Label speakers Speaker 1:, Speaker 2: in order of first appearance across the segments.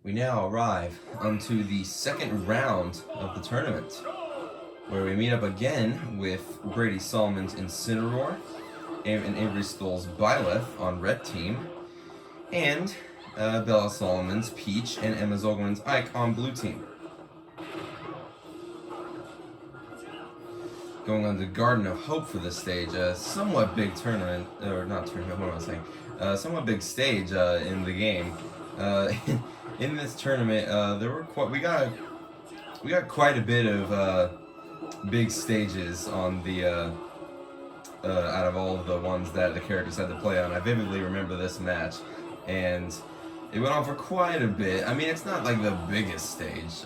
Speaker 1: We now arrive onto the second round of the tournament, where we meet up again with Brady Solomon's Incineroar and Avery Stoll's Byleth on red team, and Bella Solomon's Peach and Emma Zolgman's Ike on blue team. Going on the Garden of Hope for this stage, a somewhat big tournament, or not tournament, what am I saying? Somewhat big stage in the game. In this tournament, we got quite a bit of big stages on the out of all of the ones that the characters had to play on. I vividly remember this match, and it went on for quite a bit. I mean, it's not like the biggest stage,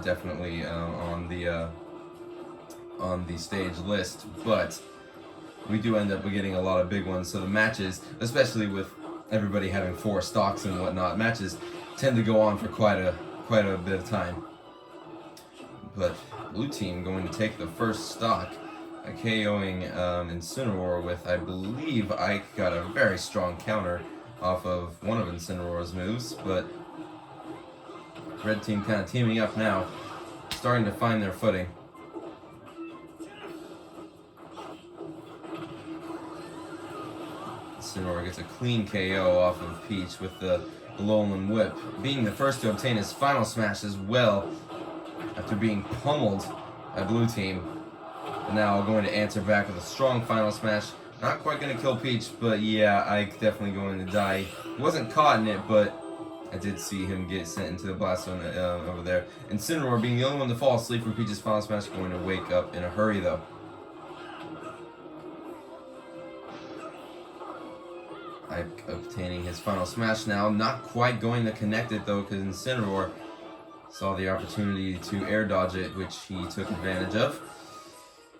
Speaker 1: definitely on the stage list, but we do end up getting a lot of big ones. So the matches, especially with everybody having 4 stocks and whatnot, matches tend to go on for quite a bit of time. But blue team going to take the first stock, KOing Incineroar with, I believe, Ike got a very strong counter off of one of Incineroar's moves, but red team kind of teaming up now, starting to find their footing. Incineroar gets a clean KO off of Peach with the Alolan Whip, being the first to obtain his final smash as well after being pummeled by blue team. And now going to answer back with a strong final smash. Not quite going to kill Peach, but yeah, Ike definitely going to die. He wasn't caught in it, but I did see him get sent into the blast zone over there. Incineroar being the only one to fall asleep from Peach's final smash, going to wake up in a hurry though. Ike obtaining his final smash now, not quite going to connect it though, because Incineroar saw the opportunity to air dodge it, which he took advantage of.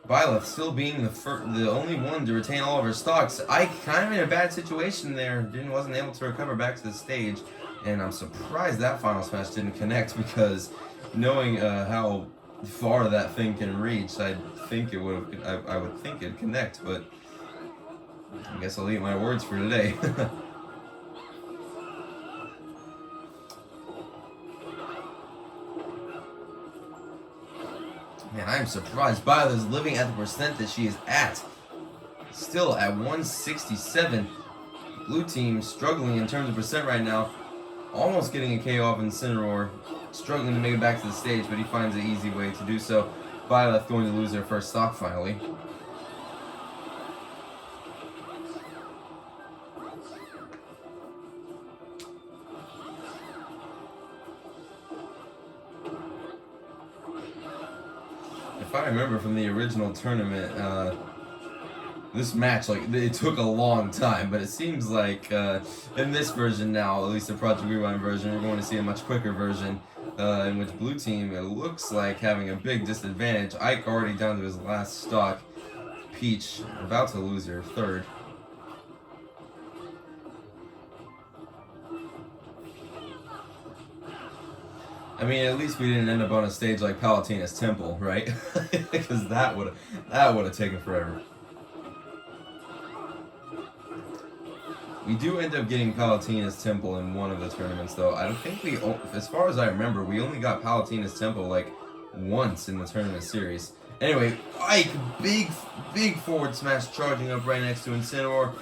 Speaker 1: Byleth still being the only one to retain all of her stocks. Ike kind of in a bad situation there, wasn't able to recover back to the stage, and I'm surprised that final smash didn't connect, because knowing how far that thing can reach, I would think it'd connect, but I guess I'll eat my words for today. Man, I am surprised Byleth is living at the percent that she is at. Still at 167. Blue team struggling in terms of percent right now. Almost getting a KO off Incineroar. Struggling to make it back to the stage, but he finds an easy way to do so. Byleth going to lose their first stock finally. If I remember from the original tournament, this match, it took a long time, but it seems like in this version now, at least the Project Rewind version, we're going to see a much quicker version in which blue team, it looks like having a big disadvantage. Ike already down to his last stock. Peach about to lose her third. I mean, at least we didn't end up on a stage like Palutena's Temple, right? Because that would have taken forever. We do end up getting Palutena's Temple in one of the tournaments, though. I don't think as far as I remember, we only got Palutena's Temple like once in the tournament series. Anyway, Ike, big forward smash charging up right next to Incineroar,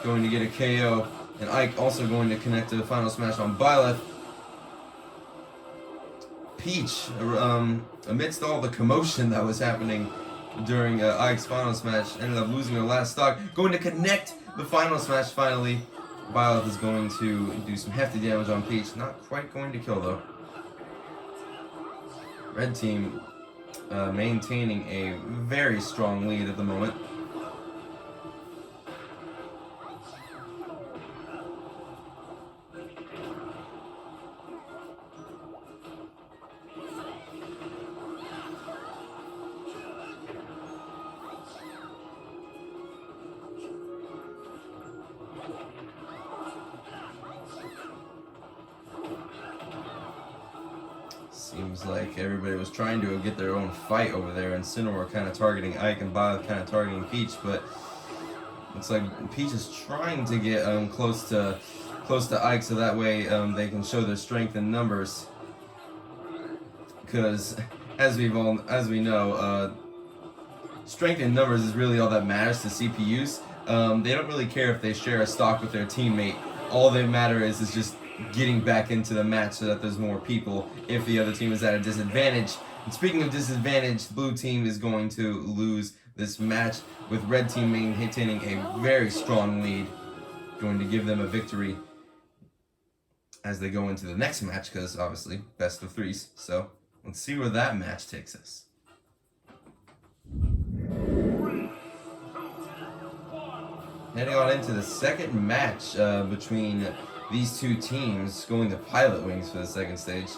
Speaker 1: going to get a KO, and Ike also going to connect to the final smash on Byleth. Peach, amidst all the commotion that was happening during Ike's final smash, ended up losing her last stock. Going to connect the final smash finally. Byleth is going to do some hefty damage on Peach. Not quite going to kill though. Red team maintaining a very strong lead at the moment. Seems like everybody was trying to get their own fight over there, and Incineroar kind of targeting Ike and Byleth kind of targeting Peach, but looks like Peach is trying to get close to close to Ike so that way they can show their strength in numbers. Because as we know, strength in numbers is really all that matters to CPUs. They don't really care if they share a stock with their teammate. All that matters is just getting back into the match so that there's more people if the other team is at a disadvantage. And speaking of disadvantage, blue team is going to lose this match with red team maintaining a very strong lead, going to give them a victory as they go into the next match, because obviously best of threes. So let's see where that match takes us. Heading on into the second match between these two teams, going to Pilot Wings for the second stage.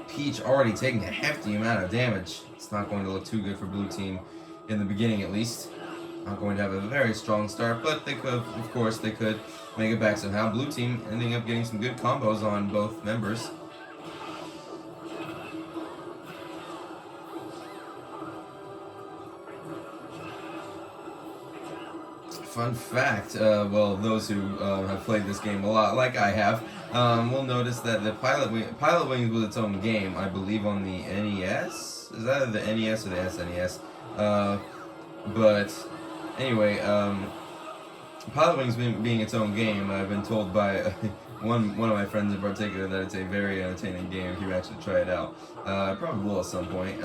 Speaker 1: Peach already taking a hefty amount of damage. It's not going to look too good for blue team in the beginning, at least. Not going to have a very strong start, but they could, of course, they could make it back somehow. Blue team ending up getting some good combos on both members. Fun fact, well, those who have played this game a lot, like I have, will notice that the Pilot Wings was its own game, I believe, on the NES? Is that the NES or the SNES? But anyway, Pilot Wings being its own game, I've been told by one of my friends in particular that it's a very entertaining game if you actually try it out. I probably will at some point,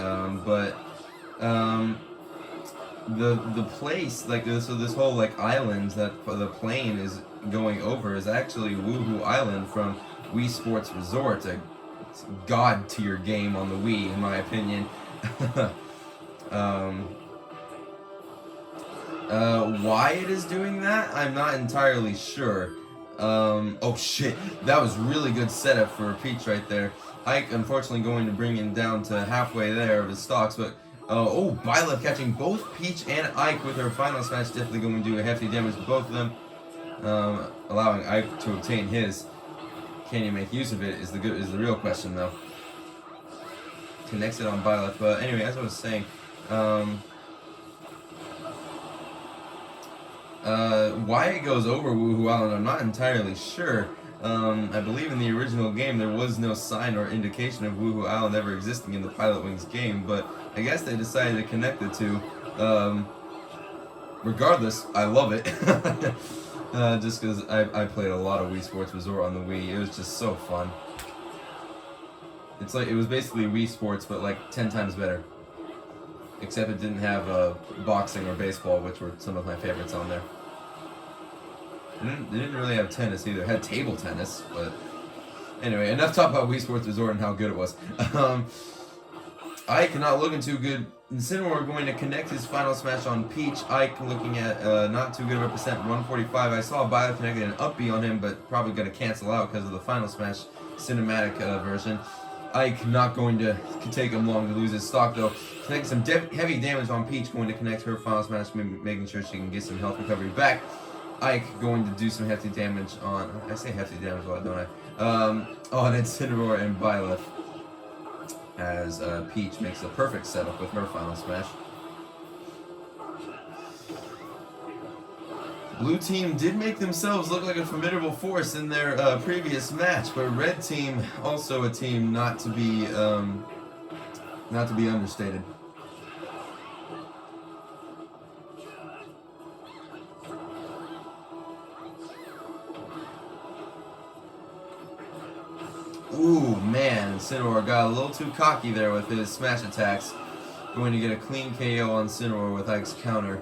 Speaker 1: the place, like this whole like island that the plane is going over is actually Woohoo Island from Wii Sports Resort, a god tier game on the Wii, in my opinion. Why it is doing that, I'm not entirely sure. Oh shit, that was really good setup for Peach right there. Ike unfortunately going to bring him down to halfway there of his stocks, but oh, Byleth catching both Peach and Ike with her final smash, definitely going to do a hefty damage to both of them, allowing Ike to obtain his. Can you make use of it is the real question though. Connects it on Byleth, but anyway, as I was saying, why it goes over Woohoo Island, I'm not entirely sure. I believe in the original game there was no sign or indication of Woohoo Island ever existing in the Pilot Wings game, but I guess they decided to connect the two. Regardless, I love it. Just because I played a lot of Wii Sports Resort on the Wii. It was just so fun. It's like, it was basically Wii Sports, but like 10 times better. Except it didn't have boxing or baseball, which were some of my favorites on there. They didn't really have tennis either. It had table tennis, but anyway, enough talk about Wii Sports Resort and how good it was. Ike not looking too good. Incineroar going to connect his final smash on Peach. Ike looking at not too good of a percent, 145. I saw Bio connected an up B on him, but probably going to cancel out because of the final smash cinematic version. Ike not going to take him long to lose his stock though. Connecting some heavy damage on Peach, going to connect her final smash, making sure she can get some health recovery back. Ike going to do some hefty damage on, I say hefty damage a lot, don't I? On Incineroar and Byleth, as Peach makes a perfect setup with her final smash. Blue team did make themselves look like a formidable force in their previous match, but red team also a team not to be understated. Ooh, man, Incineroar got a little too cocky there with his smash attacks. Going to get a clean KO on Incineroar with Ike's counter,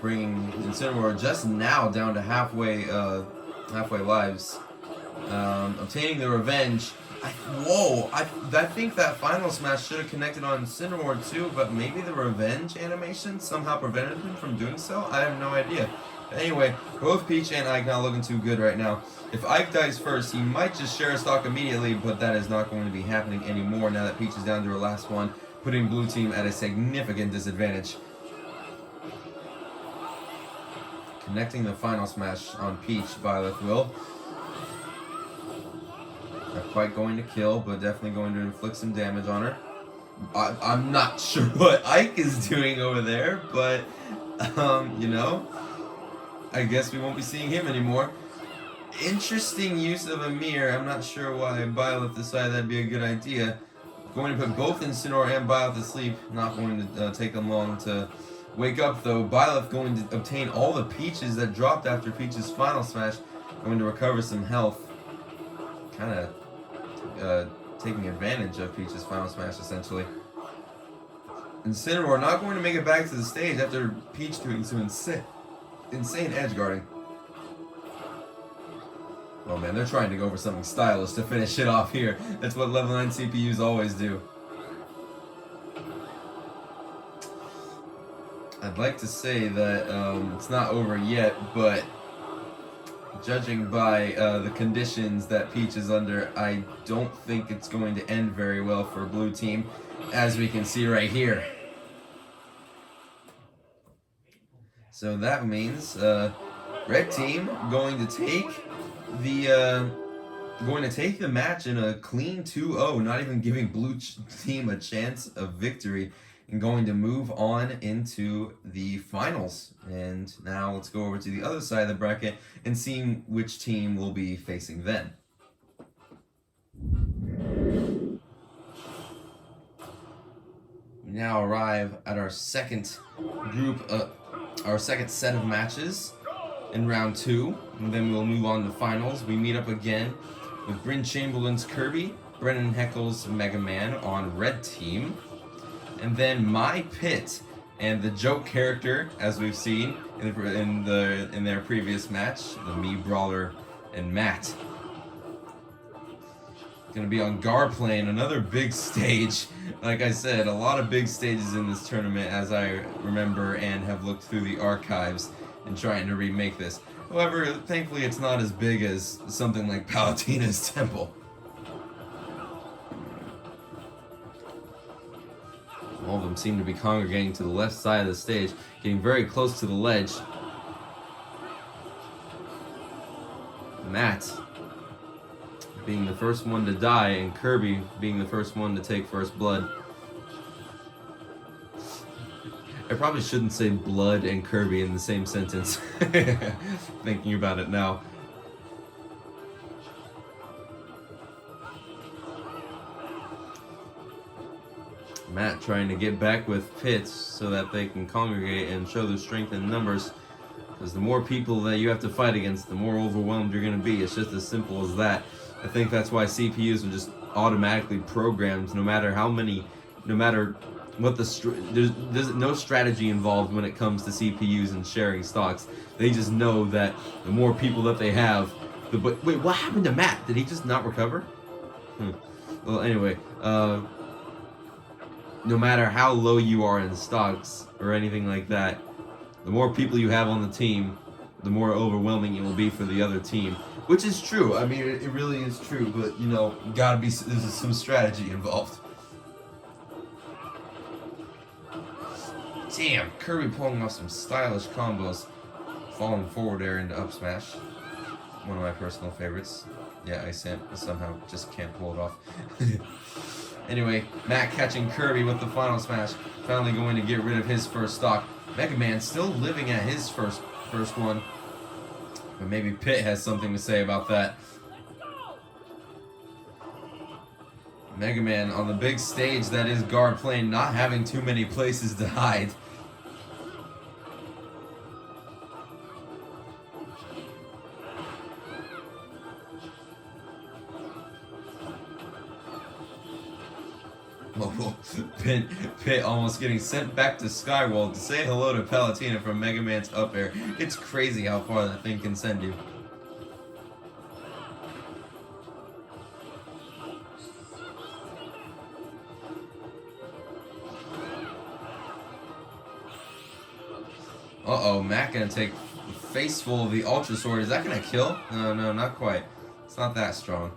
Speaker 1: bringing Incineroar just now down to halfway lives. Obtaining the revenge. I think that final smash should have connected on Incineroar too, but maybe the revenge animation somehow prevented him from doing so? I have no idea. Anyway, both Peach and Ike not looking too good right now. If Ike dies first, he might just share a stock immediately, but that is not going to be happening anymore now that Peach is down to her last one, putting blue team at a significant disadvantage. Connecting the final smash on Peach, Byleth will. Not quite going to kill, but definitely going to inflict some damage on her. I'm not sure what Ike is doing over there, but You know, I guess we won't be seeing him anymore. Interesting use of a mirror. I'm not sure why Byleth decided that'd be a good idea. Going to put both Incineroar and Byleth to sleep. Not going to take them long to wake up though. Byleth going to obtain all the Peaches that dropped after Peach's final smash. Going to recover some health. Kind of taking advantage of Peach's final smash essentially. Incineroar not going to make it back to the stage after Peach doing some insane edge guarding. Oh man, they're trying to go for something stylish to finish it off here. That's what level 9 CPUs always do. I'd like to say that it's not over yet, but judging by the conditions that Peach is under, I don't think it's going to end very well for Blue Team, as we can see right here. So that means Red Team going to take the match in a clean 2-0, not even giving Blue Team a chance of victory, and going to move on into the finals. And now let's go over to the other side of the bracket and see which team will be facing then. We now arrive at our second set of matches in round 2, and then we'll move on to finals. We meet up again with Bryn Chamberlain's Kirby, Brennan Heckle's Mega Man on Red Team, and then my Pit and the joke character, as we've seen in their previous match, the Mii Brawler and Matt. Gonna be on Gar Plane, another big stage. Like I said, a lot of big stages in this tournament, as I remember and have looked through the archives and trying to remake this. However, thankfully it's not as big as something like Palutena's Temple. All of them seem to be congregating to the left side of the stage, getting very close to the ledge. Matt being the first one to die, and Kirby being the first one to take first blood. I probably shouldn't say blood and Kirby in the same sentence. Thinking about it now. Matt trying to get back with Pitts so that they can congregate and show their strength in numbers. Because the more people that you have to fight against, the more overwhelmed you're going to be. It's just as simple as that. I think that's why CPUs are just automatically programmed, no matter how many, no matter what there's no strategy involved when it comes to CPUs and sharing stocks. They just know that the more people that they have, wait, what happened to Matt? Did he just not recover? Well, anyway, no matter how low you are in stocks or anything like that, the more people you have on the team, the more overwhelming it will be for the other team. Which is true. I mean, it really is true. But, you know, there's some strategy involved. Damn, Kirby pulling off some stylish combos. Falling forward air into up smash. One of my personal favorites. Yeah, I somehow just can't pull it off. Anyway, Matt catching Kirby with the final smash. Finally going to get rid of his first stock. Mega Man still living at his first one. But maybe Pitt has something to say about that. Mega Man on the big stage that is Guard Plane, not having too many places to hide. Oh, Pitt almost getting sent back to Skywall to say hello to Palutena from Mega Man's up air. It's crazy how far that thing can send you. Uh-oh, Matt gonna take a face full of the Ultra Sword. Is that gonna kill? No, not quite. It's not that strong.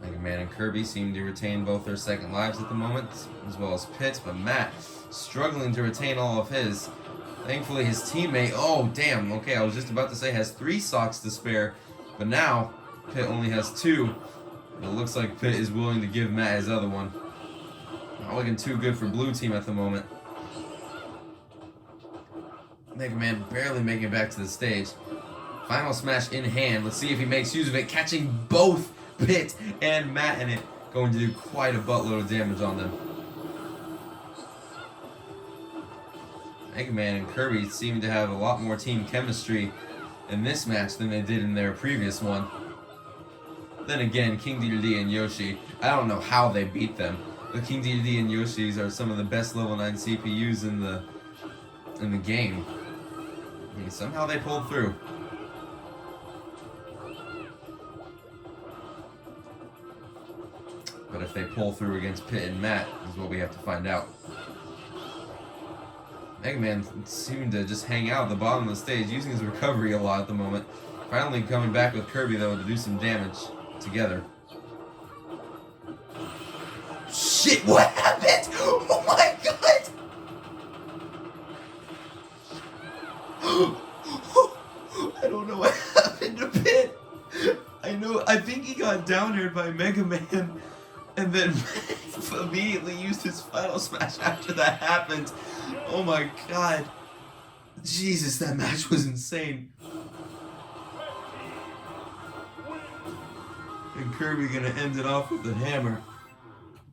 Speaker 1: Mega Man and Kirby seem to retain both their second lives at the moment, as well as Pitt, but Matt struggling to retain all of his. Thankfully his teammate, oh damn, okay, I was just about to say has 3 socks to spare, but now Pitt only has 2. It looks like Pitt is willing to give Matt his other one. Not looking too good for Blue Team at the moment. Mega Man barely making it back to the stage. Final smash in hand. Let's see if he makes use of it, catching both Pit and Matt in it. Going to do quite a buttload of damage on them. Mega Man and Kirby seem to have a lot more team chemistry in this match than they did in their previous one. Then again, King Dedede and Yoshi, I don't know how they beat them. The King Dedede and Yoshis are some of the best level 9 CPUs in the game. I mean, somehow they pulled through. But if they pull through against Pit and Matt, is what we have to find out. Mega Man seemed to just hang out at the bottom of the stage, using his recovery a lot at the moment. Finally coming back with Kirby, though, to do some damage together. Shit, what happened? Oh my god! I don't know what happened to Pit. I think he got down aired by Mega Man, and then immediately used his final smash after that happened. Oh my god. Jesus, that match was insane. And Kirby gonna end it off with the hammer.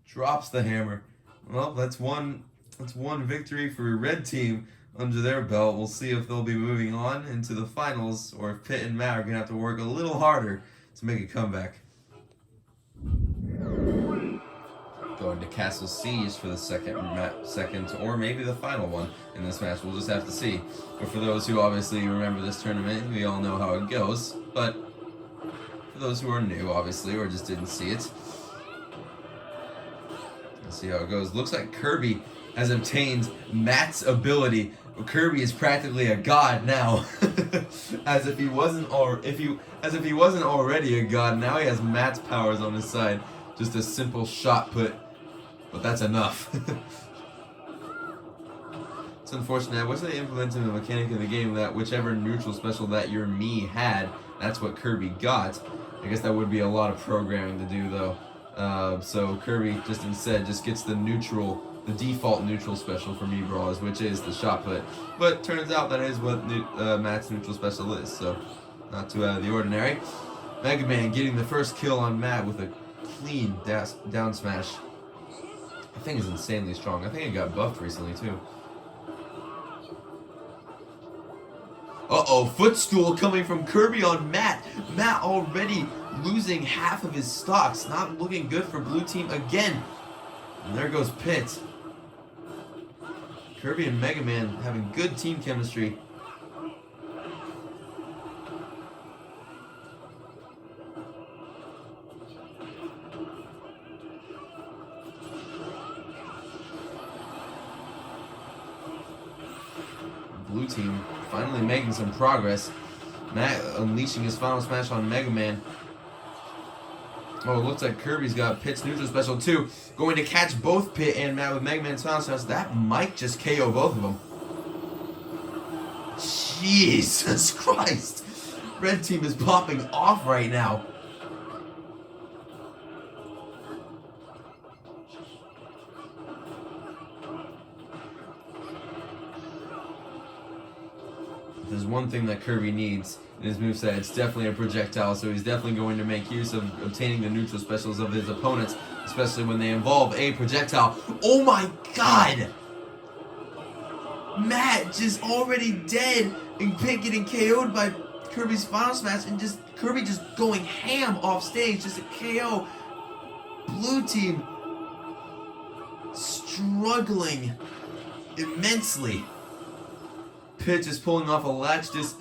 Speaker 1: Drops the hammer. Well, that's one victory for Red Team under their belt. We'll see if they'll be moving on into the finals, or if Pit and Matt are gonna have to work a little harder to make a comeback. Going to Castle Siege for the second or maybe the final one in this match. We'll just have to see. But for those who obviously remember this tournament, we all know how it goes. But for those who are new, obviously, or just didn't see it, let's see how it goes. Looks like Kirby has obtained Matt's ability. Kirby is practically a god now. as if he wasn't already a god. Now he has Matt's powers on his side. Just a simple shot put, but that's enough. It's unfortunate. I wish they implemented the mechanic in the game that whichever neutral special that your Mii had, that's what Kirby got. I guess that would be a lot of programming to do, though. So Kirby just instead gets the default neutral special for Mii Brawlers, which is the shot put. But turns out that is what Matt's neutral special is, so not too out of the ordinary. Mega Man getting the first kill on Matt with a clean down smash. I think is insanely strong. I think it got buffed recently too. Uh-oh, footstool coming from Kirby on Matt. Matt already losing half of his stocks. Not looking good for Blue Team again. And there goes Pit. Kirby and Mega Man having good team chemistry. Blue Team finally making some progress. Matt unleashing his final smash on Mega Man. Oh, it looks like Kirby's got Pit's neutral special too. Going to catch both Pit and Matt with Mega Man's final smash. That might just KO both of them. Jesus Christ. Red Team is popping off right now. There's one thing that Kirby needs in his moveset, it's definitely a projectile, so he's definitely going to make use of obtaining the neutral specials of his opponents, especially when they involve a projectile. Oh my god! Matt just already dead and Pit getting KO'd by Kirby's final smash, and just Kirby just going ham off stage, just a KO. Blue Team struggling immensely. Pit just pulling off a last-ditch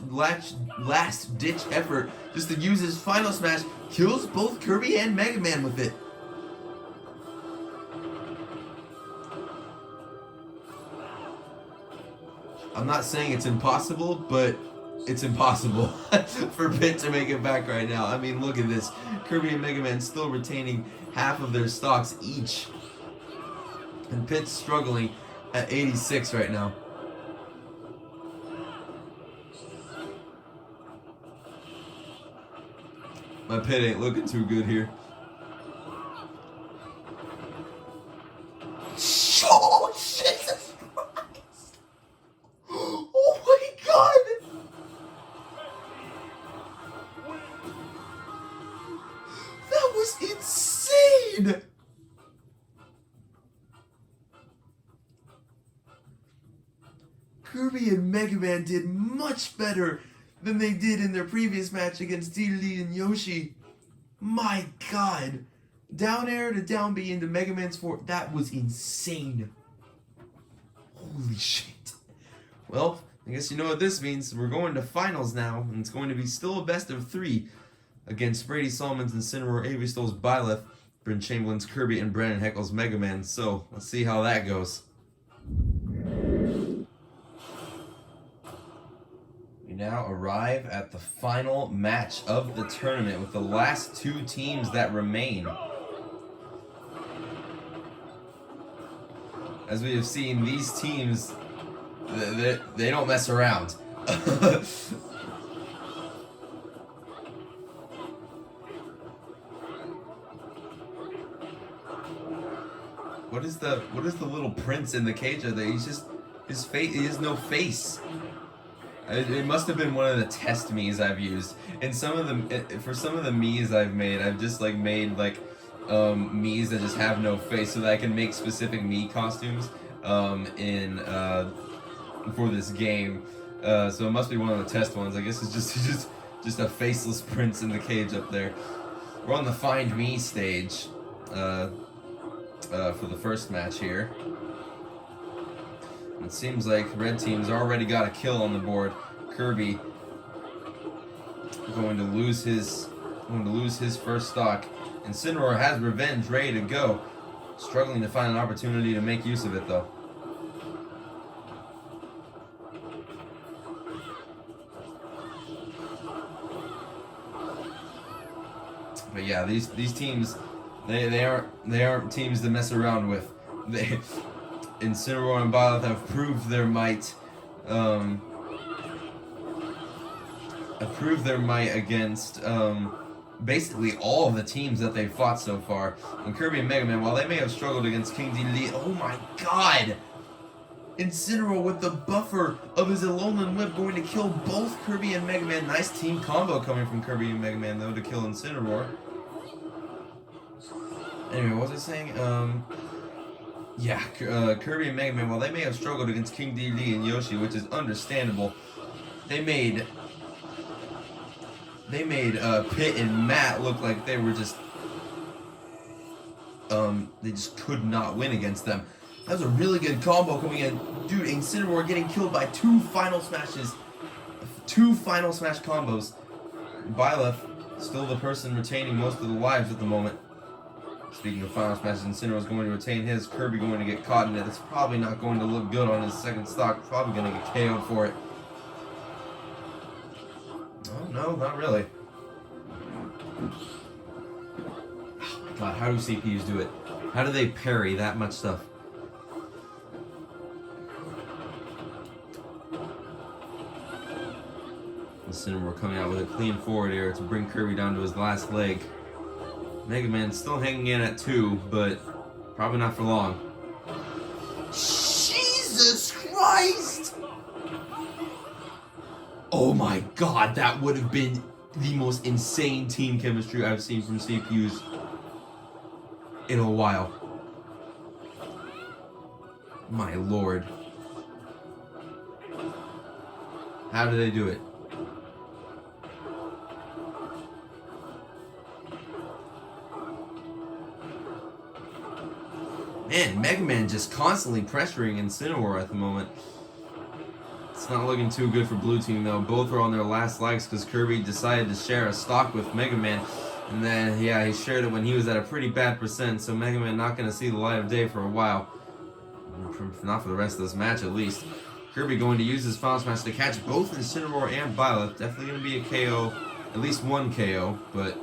Speaker 1: effort just to use his final smash. Kills both Kirby and Mega Man with it. I'm not saying it's impossible, but it's impossible for Pit to make it back right now. I mean, look at this. Kirby and Mega Man still retaining half of their stocks each. And Pit's struggling at 86 right now. My Pit ain't looking too good here. Oh, Jesus Christ! Oh my Kirby and Mega Man did much better than they did in their previous match against Lee and Yoshi. My god. Down air to down B into Mega Man's 4. That was insane. Holy shit. Well, I guess you know what this means. We're going to finals now, and it's going to be still a best of 3 against Brady Solomon's Incineroar, Avistol's Byleth, Bryn Chamberlain's Kirby, and Brandon Heckle's Mega Man. So, let's see how that goes. We now arrive at the final match of the tournament with the last 2 teams that remain. As we have seen, these teams, they don't mess around. What is the little prince in the cage of there? He's just, his face, he has no face. It must have been one of the test Miis I've used. And for some of the Miis I've made, I've just like made like Miis that just have no face so that I can make specific Mii costumes for this game. So it must be one of the test ones. I guess it's just a faceless prince in the cage up there. We're on the Find Me stage for the first match here. It seems like red team's already got a kill on the board. Kirby going to lose his first stock. Incineroar has revenge ready to go. Struggling to find an opportunity to make use of it though. But yeah, these teams they aren't teams to mess around with. Incineroar and Byleth have proved their might. Against basically all of the teams that they've fought so far. And Kirby and Mega Man, while they may have struggled against King Dedede, oh my god! Incineroar with the buffer of his Alolan Whip going to kill both Kirby and Mega Man. Nice team combo coming from Kirby and Mega Man though to kill Incineroar. Anyway, what was I saying? Yeah, Kirby and Mega Man, while they may have struggled against King Dedede and Yoshi, which is understandable, they made Pit and Matt look like they were just they just could not win against them. That was a really good combo coming in. Dude, Incineroar getting killed by 2 final smashes. 2 final smash combos. Byleth, still the person retaining most of the lives at the moment. Speaking of final smashes, Incineroar is going to retain his. Kirby going to get caught in it. It's probably not going to look good on his second stock. Probably going to get KO'd for it. Oh, no, not really. Oh my god, how do CPUs do it? How do they parry that much stuff? Incineroar coming out with a clean forward air to bring Kirby down to his last leg. Mega Man still hanging in at 2, but probably not for long. Jesus Christ! Oh my god, that would have been the most insane team chemistry I've seen from CPUs in a while. My lord. How do they do it? Man, Mega Man just constantly pressuring Incineroar at the moment. It's not looking too good for Blue Team though. Both are on their last legs because Kirby decided to share a stock with Mega Man. And then, yeah, he shared it when he was at a pretty bad percent. So Mega Man not going to see the light of day for a while. Not for the rest of this match at least. Kirby going to use his final smash to catch both Incineroar and Byleth. Definitely going to be a KO. At least one KO, but...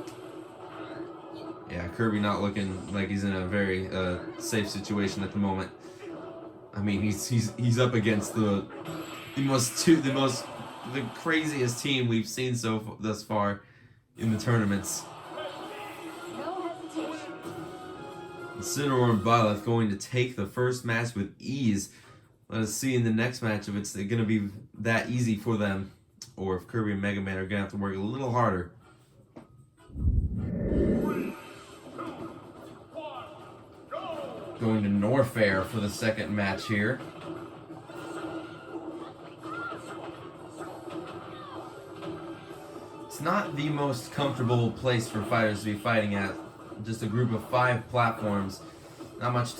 Speaker 1: yeah, Kirby not looking like he's in a very safe situation at the moment. I mean, he's up against the craziest team we've seen thus far in the tournaments. Incineroar and Byleth going to take the first match with ease. Let us see in the next match if it's going to be that easy for them, or if Kirby and Mega Man are going to have to work a little harder. Going to Norfair for the second match here. it's not the most comfortable place for fighters to be fighting at. Just a group of 5 platforms. Not much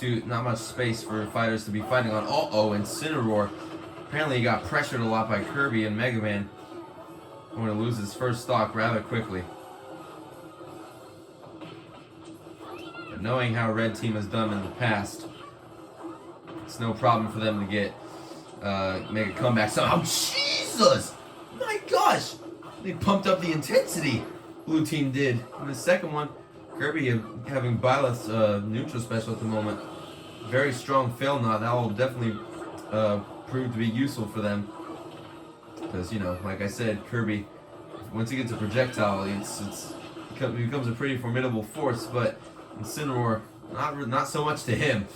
Speaker 1: space for fighters to be fighting on. And Incineroar. Apparently he got pressured a lot by Kirby and Mega Man. Going to lose his first stock rather quickly. But knowing how Red Team has done in the past, it's no problem for them to make a comeback somehow. Jesus! My gosh! They pumped up the intensity, Blue Team did. In the second one, Kirby having Byleth's neutral special at the moment. Very strong fail knot. That will definitely prove to be useful for them. Because, you know, like I said, Kirby, once he gets a projectile, it becomes a pretty formidable force, but Incineroar, not so much to him.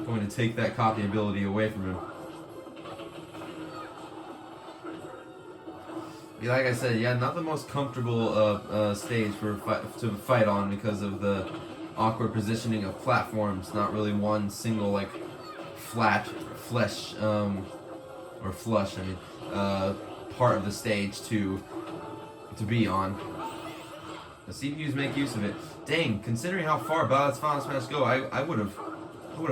Speaker 1: Going to take that copy ability away from him. Like I said, yeah, not the most comfortable stage to fight on because of the awkward positioning of platforms. Not really one single like flat flush part of the stage to be on. The CPUs make use of it. Dang, considering how far Byleth's Final Smash go, I would have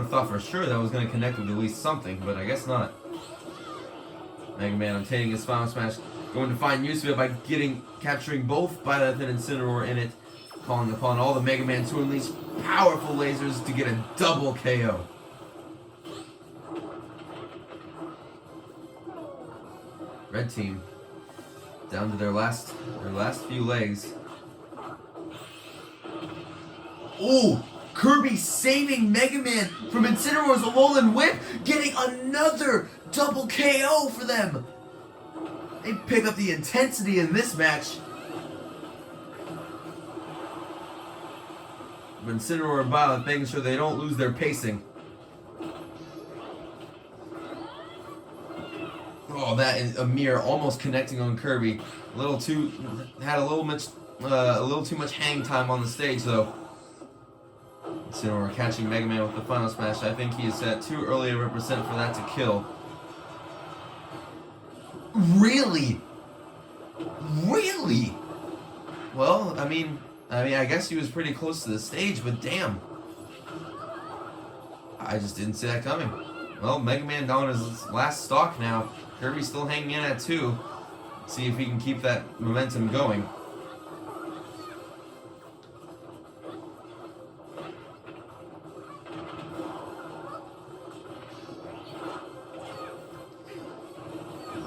Speaker 1: thought for sure that was going to connect with at least something, but I guess not. Mega Man obtaining his Final Smash. Going to find use of it by capturing both Byleth and Incineroar in it, calling upon all the Mega Man to unleash powerful lasers to get a double KO. Red Team down to their last few legs. Oh, Kirby saving Mega Man from Incineroar's Alolan Whip, getting another double KO for them. They pick up the intensity in this match. But Incineroar and Byleth making sure they don't lose their pacing. Oh, that is Amir almost connecting on Kirby. Had a little too much hang time on the stage though. Incineroar catching Mega Man with the Final Smash. I think he is set too early of a percent for that to kill. Really? Really? Well, I mean, I guess he was pretty close to the stage, but damn. I just didn't see that coming. Well, Mega Man down his last stock now. Kirby's still hanging in at 2. See if he can keep that momentum going.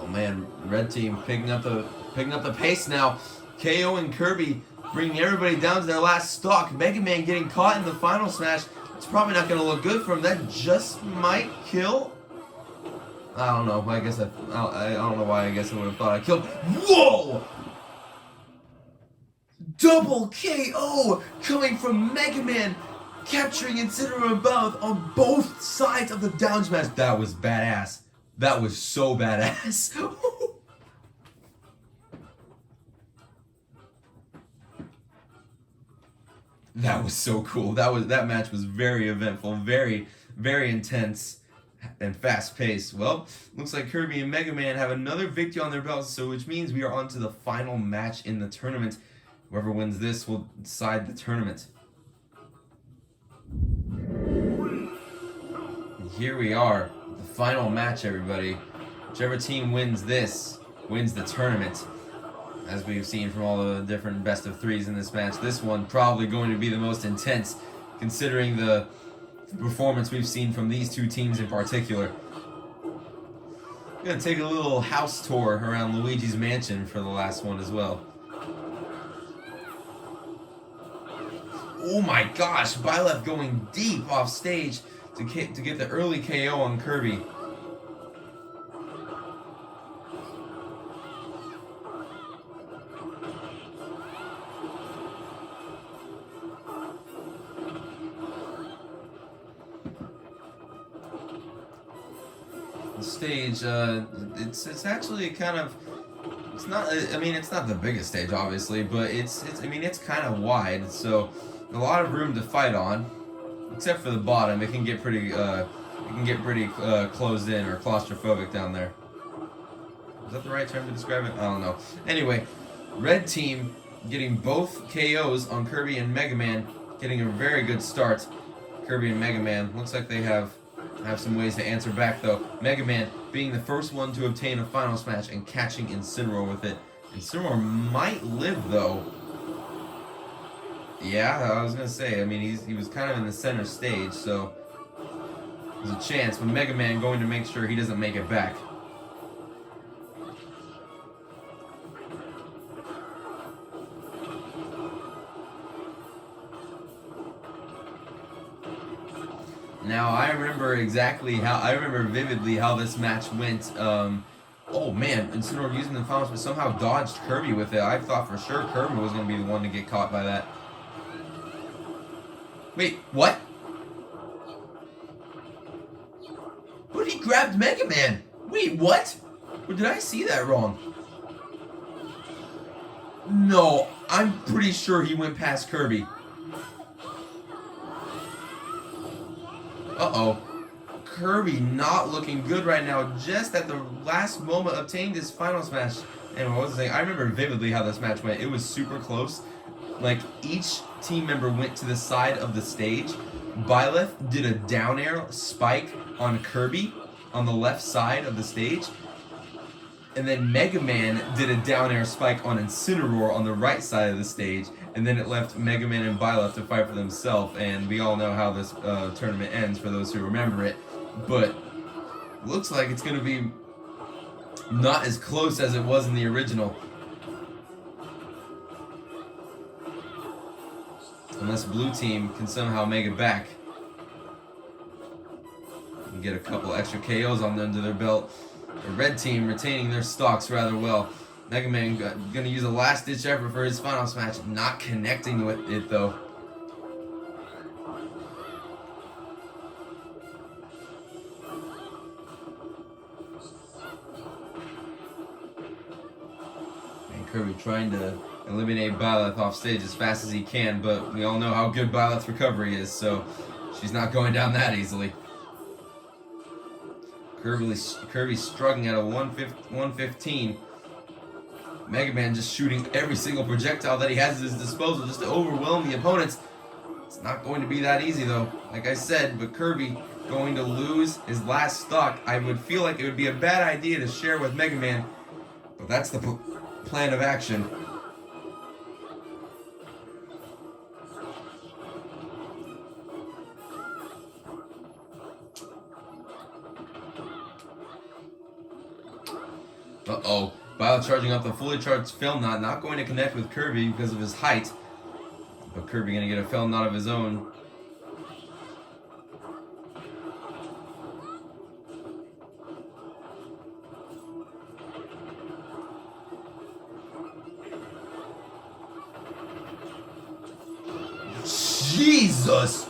Speaker 1: Man, Red Team picking up the pace now. KO and Kirby bringing everybody down to their last stock. Mega Man getting caught in the Final Smash. It's probably not going to look good for him. That just might kill. I don't know. I don't know why. I guess I would have thought I killed. Whoa! Double KO coming from Mega Man, capturing Incineroar and Byleth on both sides of the down smash. That was badass. That was so badass. That was so cool. That match was very eventful, very, very intense, and fast-paced. Well, looks like Kirby and Mega Man have another victory on their belts, so which means we are on to the final match in the tournament. Whoever wins this will decide the tournament. And here we are. The final match, everybody. Whichever team wins this wins the tournament. As we've seen from all the different best of threes in this match, this one probably going to be the most intense, considering the performance we've seen from these two teams in particular. I'm gonna take a little house tour around Luigi's mansion for the last one as well. Oh my gosh, Byleth going deep off stage to get the early KO on Kirby. The stage, it's actually kind of, it's not, I mean, it's not the biggest stage obviously, but it's kind of wide, so a lot of room to fight on, except for the bottom. It can get pretty closed in or claustrophobic down there. Is that the right term to describe it? I don't know. Anyway, Red team getting both KOs on Kirby and Mega Man, getting a very good start. Kirby and Mega Man, looks like they have some ways to answer back though. Mega Man being the first one to obtain a final smash and catching Incineroar with it. Incineroar might live though. Yeah, I was gonna say, I mean, he was kind of in the center stage, so there's a chance, but Mega Man going to make sure he doesn't make it back. Now, I remember vividly how this match went. Oh man, Incineroar using the final, but somehow dodged Kirby with it. I thought for sure Kirby was going to be the one to get caught by that. Wait, what? But he grabbed Mega Man. Wait, what? Or did I see that wrong? No, I'm pretty sure he went past Kirby. Uh-oh. Kirby not looking good right now. Just at the last moment obtained his final smash. And what was I saying? I remember vividly how this match went. It was super close. Like, each team member went to the side of the stage. Byleth did a down air spike on Kirby on the left side of the stage. And then Mega Man did a down air spike on Incineroar on the right side of the stage. And then it left Mega Man and Byleth to fight for themselves. And we all know how this tournament ends for those who remember it. But looks like it's going to be not as close as it was in the original. Unless blue team can somehow make it back. And get a couple extra KOs on them to their belt. The red team retaining their stocks rather well. Mega Man going to use a last-ditch effort for his final smash, not connecting with it though. And Kirby trying to eliminate Byleth off stage as fast as he can, but we all know how good Byleth's recovery is, so she's not going down that easily. Kirby's struggling at a 115. Mega Man just shooting every single projectile that he has at his disposal just to overwhelm the opponents. It's not going to be that easy though, like I said, but Kirby going to lose his last stock. I would feel like it would be a bad idea to share with Mega Man, but that's the plan of action. Uh-oh. Byleth charging up the fully charged Fel Knot, not going to connect with Kirby because of his height. But Kirby going to get a Fel Knot of his own. Jesus!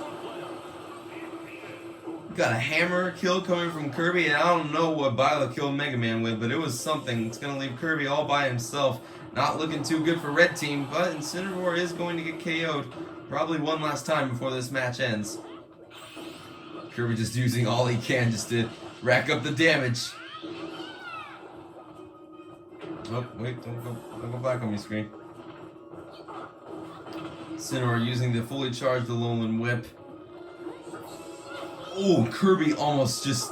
Speaker 1: Got a hammer kill coming from Kirby, and I don't know what Byleth killed Mega Man with, but it was something. It's going to leave Kirby all by himself. Not looking too good for Red Team, but Incineroar is going to get KO'd probably one last time before this match ends. Kirby just using all he can just to rack up the damage. Oh, wait, don't go back on me, screen. Incineroar using the fully charged Alolan Whip. Oh, Kirby almost just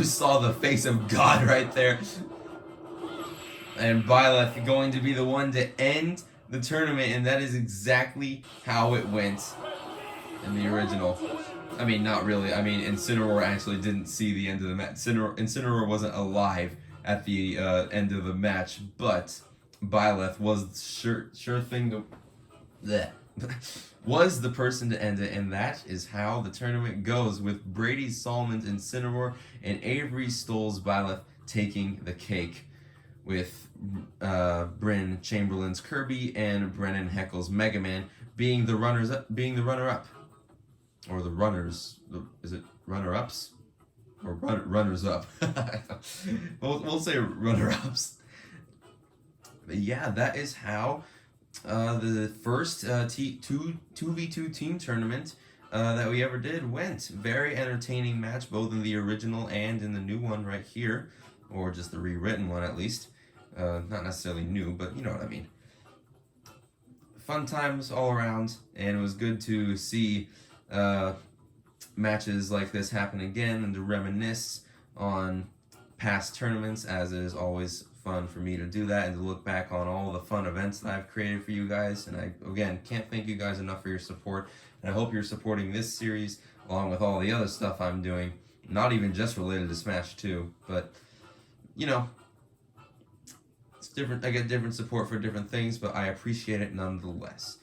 Speaker 1: saw the face of God right there. And Byleth going to be the one to end the tournament, and that is exactly how it went in the original. I mean, not really. I mean, Incineroar actually didn't see the end of the match. Incineroar wasn't alive at the end of the match, but Byleth was sure thing to... Bleh. was the person to end it, and that is how the tournament goes, with Brady Solomon's Incineroar and Avery Stoll's Byleth taking the cake, with Bryn Chamberlain's Kirby and Brennan Heckle's Mega Man being the runner-up, or the runners. Is it runner-ups or runners-up? we'll say runner-ups. But yeah, that is how the first 2v2 team tournament that we ever did went. Very entertaining match, both in the original and in the new one right here, or just the rewritten one at least. Not necessarily new, but you know what I mean. fun times all around, and it was good to see matches like this happen again and to reminisce on past tournaments, as it is always fun for me to do that and to look back on all the fun events that I've created for you guys. And I, again, can't thank you guys enough for your support, and I hope you're supporting this series along with all the other stuff I'm doing, not even just related to Smash 2, but, you know, it's different. I get different support for different things, but I appreciate it nonetheless.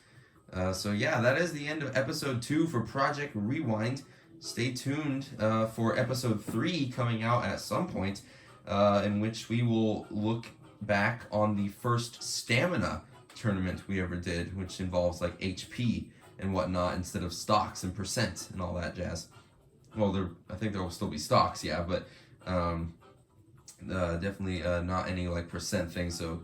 Speaker 1: So yeah, that is the end of episode 2 for Project Rewind. Stay tuned for episode 3 coming out at some point, in which we will look back on the first stamina tournament we ever did, which involves like HP and whatnot instead of stocks and percent and all that jazz. Well, I think there will still be stocks, yeah, but definitely not any like percent thing, so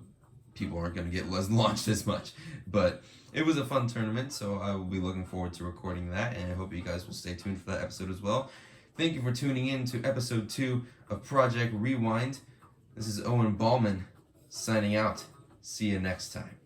Speaker 1: people aren't going to get launched as much. But it was a fun tournament, so I will be looking forward to recording that, and I hope you guys will stay tuned for that episode as well. Thank you for tuning in to episode 2 of Project Rewind. This is Owen Ballman signing out. See you next time.